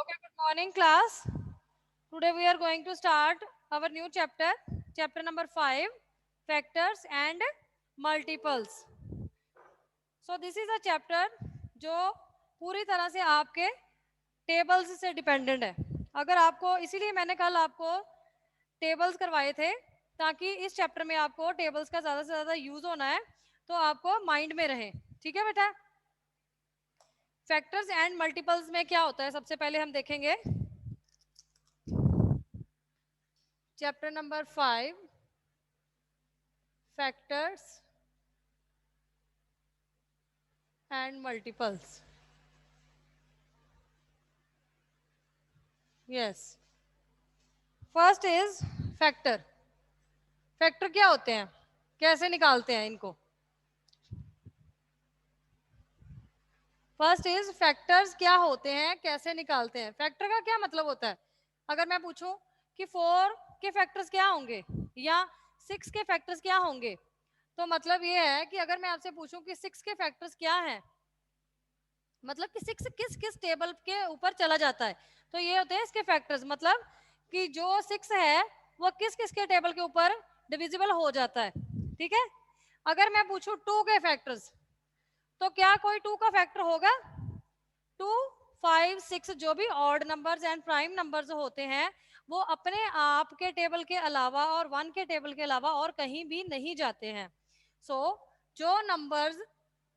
Okay, good morning, class. Today we are going to start our new chapter, chapter number 5, factors and multiples. So this is a chapter जो पूरी तरह से आपके tables से dependent है. अगर आपको, इसीलिए मैंने कल आपको टेबल्स करवाए थे ताकि इस चैप्टर में आपको टेबल्स का ज़्यादा से ज़्यादा यूज होना है, तो आपको माइंड में रहे. ठीक है बेटा. फैक्टर्स एंड मल्टीपल्स में क्या होता है, सबसे पहले हम देखेंगे chapter number 5, factors and multiples. Yes. First is factor. Factor क्या होते हैं, कैसे निकालते हैं इनको? फर्स्ट इज फैक्टर्स क्या होते हैं, कैसे निकालते हैं. फैक्टर का क्या मतलब होता है? अगर मैं पूछूं कि 4 के फैक्टर्स क्या होंगे या 6 के फैक्टर्स क्या होंगे, तो मतलब ये है कि अगर मैं आपसे पूछूं कि 6 के फैक्टर्स क्या हैं, मतलब कि 6 किस किस टेबल के ऊपर चला जाता है, तो ये होते हैं इसके फैक्टर्स. मतलब कि जो 6 है वो किस किस के टेबल के ऊपर डिविजिबल हो जाता है. ठीक है. अगर मैं पूछूं 2 के फैक्टर्स, तो क्या कोई 2 का फैक्टर होगा? 2, 5, 6 जो भी odd numbers and prime numbers होते हैं वो अपने आप के टेबल के अलावा और 1 के टेबल के अलावा और कहीं भी नहीं जाते हैं. सो जो नंबर्स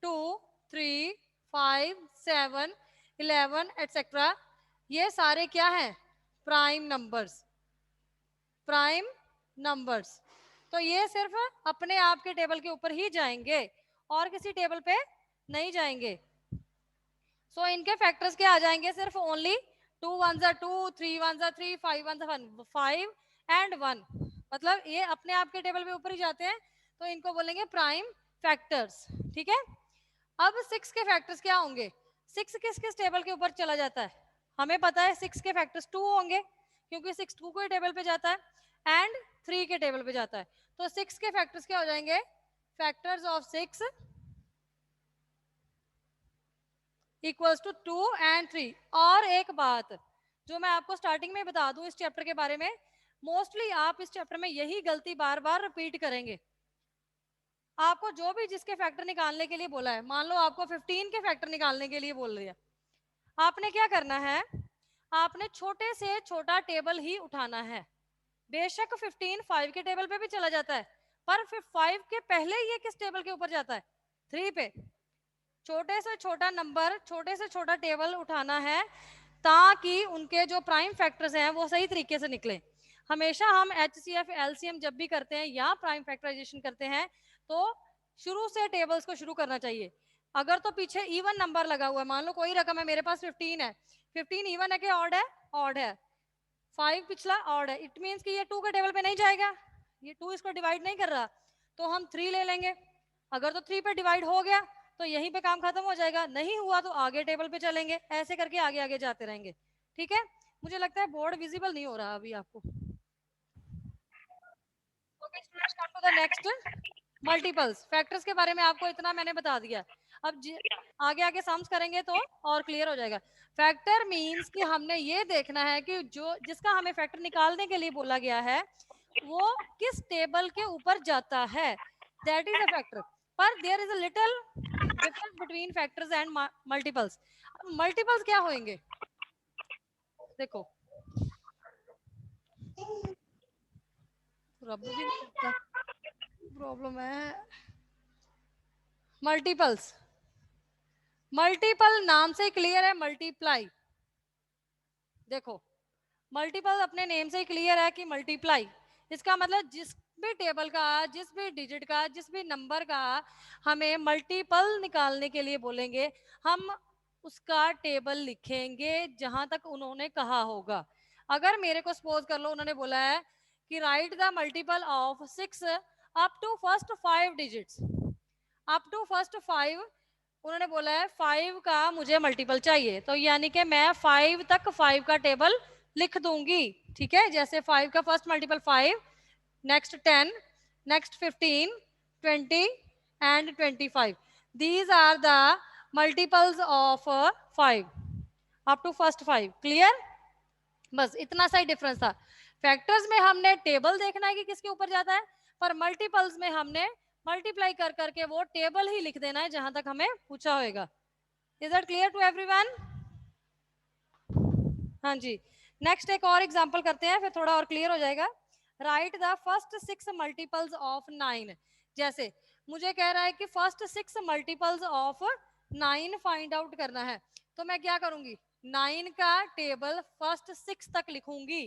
2, 3, 5, 7, 11 एटसेट्रा, ये सारे क्या हैं? Prime numbers. Prime numbers. तो ये सिर्फ अपने आप के टेबल के ऊपर ही जाएंगे और किसी टेबल पे नहीं जाएंगे. सो इनके फैक्टर्स क्या आ जाएंगे? सिर्फ ओनली 2 1 2, 3 1 3, 5 1 1, 5 एंड 1. मतलब ये अपने आप के टेबल पे ऊपर ही जाते हैं, तो इनको बोलेंगे प्राइम फैक्टर्स. ठीक है. अब 6 के फैक्टर्स क्या होंगे? 6 किस किस टेबल के ऊपर चला जाता है? हमें पता है 6 के फैक्टर्स 2 होंगे क्योंकि 6 2 के टेबल पे जाता है एंड 3 के टेबल पे जाता है. तो 6 के फैक्टर्स क्या हो जाएंगे? Factors of 6 equals to 2 and 3. और एक बात जो मैं आपको स्टार्टिंग में बता दूं इस चैप्टर के बारे में, मोस्टली आप इस चैप्टर में यही गलती बार बार रिपीट करेंगे. आपको जो भी जिसके फैक्टर निकालने के लिए बोला है, मान लो आपको 15 के फैक्टर निकालने के लिए बोल रही है, आपने क्या करना है? आपने छोटे से छोटा टेबल ही उठाना है. बेशक 15 5 के टेबल पे भी चला जाता है, पर फिर 5 के पहले ये किस टेबल के ऊपर जाता है? 3 पे. छोटे से छोटा नंबर, छोटे से छोटा टेबल उठाना है ताकि उनके जो प्राइम फैक्टर्स हैं वो सही तरीके से निकले. हमेशा हम HCF LCM जब भी करते हैं या प्राइम फैक्टराइजेशन करते हैं तो शुरू से टेबल्स को शुरू करना चाहिए. अगर तो पीछे इवन नंबर लगा हुआ है, मान लो कोई रकम है, मेरे पास 15 है, 15 इवन है कि ऑड है? ऑड है. 5 पिछला ऑड है, इट मीन्स कि ये 2 के टेबल पे नहीं जाएगा, ये 2 इसको डिवाइड नहीं कर रहा, तो हम 3 ले लेंगे. अगर तो 3 पे डिवाइड हो गया तो यहीं पे काम खत्म हो जाएगा, नहीं हुआ तो आगे टेबल पे चलेंगे, ऐसे करके आगे आगे जाते रहेंगे. ठीक है. मुझे लगता है बोर्ड विजिबल नहीं हो रहा अभी आपको. Okay students, come to the next. Multiples factors के बारे में आपको इतना मैंने बता दिया. अब आगे आगे सम्स करेंगे तो और क्लियर हो जाएगा. फैक्टर मींस कि हमने ये देखना है कि जो जिसका हमें फैक्टर निकालने के लिए बोला गया है वो किस टेबल के ऊपर जाता है, दैट इज अ फैक्टर. पर there is a little difference between factors and multiples. Multiples क्या होंगे? देखो, रब भी नहीं करता, प्रॉब्लम है. मल्टीपल्स, मल्टीपल नाम से क्लियर है, मल्टीप्लाई. देखो, मल्टीपल अपने नेम से ही क्लियर है कि मल्टीप्लाई. इसका मतलब जिस भी टेबल का, जिस भी डिजिट का, जिस भी नंबर का हमें मल्टीपल निकालने के लिए बोलेंगे, हम उसका टेबल लिखेंगे जहां तक उन्होंने कहा होगा. अगर मेरे को सपोज कर लो उन्होंने बोला है कि write the multiple of 6 up to first 5 digits, up to first 5, उन्होंने बोला है 5 का मुझे मल्टीपल चाहिए, तो यानी कि मैं 5 तक 5 का टेबल लिख दूंगी. ठीक है. जैसे 5 का first multiple 5, next 10, next 15, 20 and 25. These are the multiples of 5. Up to first 5। Clear? बस इतना सा ही डिफरेंस था। फैक्टर्स में हमने टेबल देखना है कि किसके ऊपर जाता है, पर मल्टीपल्स में हमने मल्टीप्लाई कर करके वो टेबल ही लिख देना है जहां तक हमें पूछा होगा। Is that clear to everyone? हाँ जी। नेक्स्ट एक और एग्जांपल करते हैं, फिर थोड़ा और क्लियर हो जाएगा। Right the first 6 multiples of 9। जैसे मुझे कह रहा है कि first 6 multiples of 9 find out करना है, तो मैं क्या करूंगी, 9 का टेबल फर्स्ट 6 तक लिखूंगी।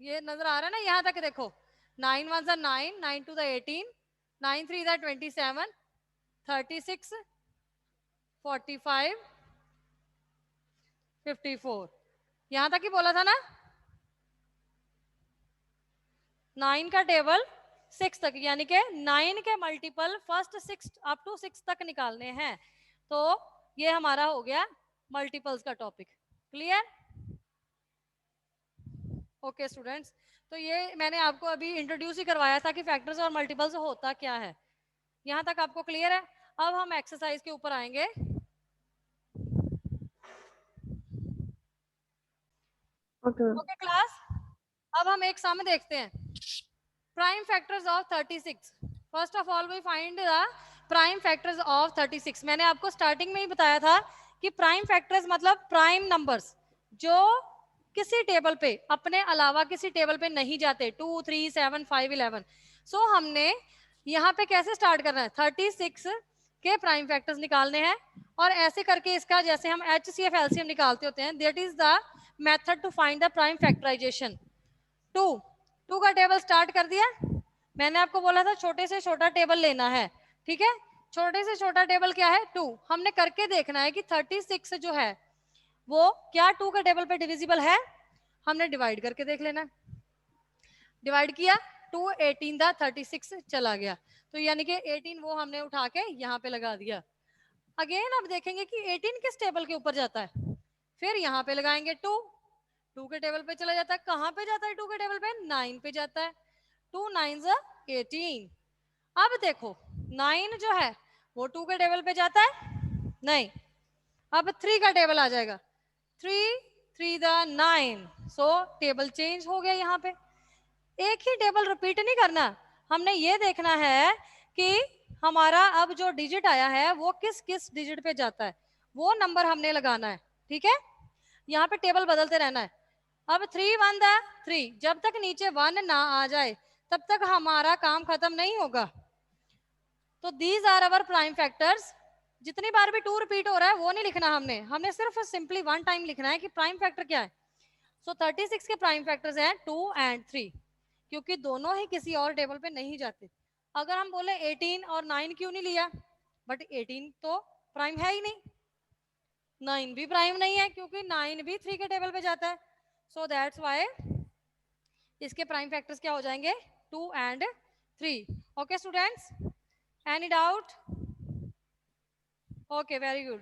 ये नजर आ रहा है ना, यहां तक देखो, 9 1 जा 9, 9 2 जा 18, 9 3 जा 27, 36, 45, 54। यहां तक ही बोला था ना। 9 का टेबल 6 तक, यानी कि 9 के मल्टीपल फर्स्ट 6 अप टू 6 तक निकालने हैं। तो ये हमारा हो गया मल्टीपल्स का टॉपिक। क्लियर? ओके स्टूडेंट्स, तो ये मैंने आपको अभी इंट्रोड्यूस ही करवाया था कि फैक्टर्स और मल्टीपल्स होता क्या है। यहां तक आपको क्लियर है? अब हम एक्सरसाइज के ऊपर आएंगे। ओके क्लास, अब हम एक सम देखते हैं। Prime factors of 36। First of all we find the prime factors of 36। मैंने आपको स्टार्टिंग में ही बताया था कि प्राइम फैक्टर्स मतलब प्राइम नंबर्स जो किसी टेबल पे अपने अलावा किसी टेबल पे नहीं जाते, 2 3 7 5 11। सो हमने यहाँ पे कैसे स्टार्ट करना है, 36 के प्राइम फैक्टर्स निकालने हैं, और ऐसे करके इसका जैसे हम HCF LCM निकालते होते हैं, that is the method to find the prime factorization. 2 का टेबल स्टार्ट कर दिया। मैंने आपको बोला था छोटे से छोटा टेबल लेना है, ठीक है। छोटे से छोटा टेबल क्या है, 2। हमने करके देखना है कि 36 जो है वो क्या 2 के टेबल पे डिविजिबल है। हमने डिवाइड करके देख लेना। डिवाइड किया, 2 18 था, 36 चला गया, तो यानी कि 18 वो हमने उठा के यहाँ पे लगा दिया। अगेन अब देखेंगे कि 18 किस टेबल के ऊपर जाता है, फिर यहाँ पे लगाएंगे 2 के टेबल पे चला जाता है। कहाँ पे जाता है 2 के टेबल पे, 9 पे जाता है। 2 9 18। अब देखो 9 जो है वो 2 के टेबल पे जाता है नहीं। अब 3 का टेबल आ जाएगा, 3 3 9। सो टेबल चेंज हो गया। यहाँ पे एक ही टेबल रिपीट नहीं करना, हमने ये देखना है कि हमारा अब जो डिजिट आया है वो किस किस डिजिट पे जाता है, वो नंबर हमने लगाना है, ठीक है। यहाँ पे टेबल बदलते रहना है। अब 3 1 3, जब तक नीचे 1 ना आ जाए तब तक हमारा काम खत्म नहीं होगा। तो these are our prime factors. जितनी बार भी 2 रिपीट हो रहा है वो नहीं लिखना हमने, हमने सिर्फ सिंपली 1 टाइम लिखना है कि प्राइम फैक्टर क्या है। सो 36 के प्राइम फैक्टर्स हैं 2 एंड 3, क्योंकि दोनों ही किसी और टेबल पे नहीं जाते। अगर हम बोले 18 और 9 क्यों नहीं लिया, बट 18 तो प्राइम है ही नहीं, 9 भी प्राइम नहीं है क्योंकि 9 भी 3 के टेबल पे जाता है। सो दैट्स वाई इसके प्राइम फैक्टर्स क्या हो जाएंगे, 2 and 3। Okay students, any doubt? Okay, very good.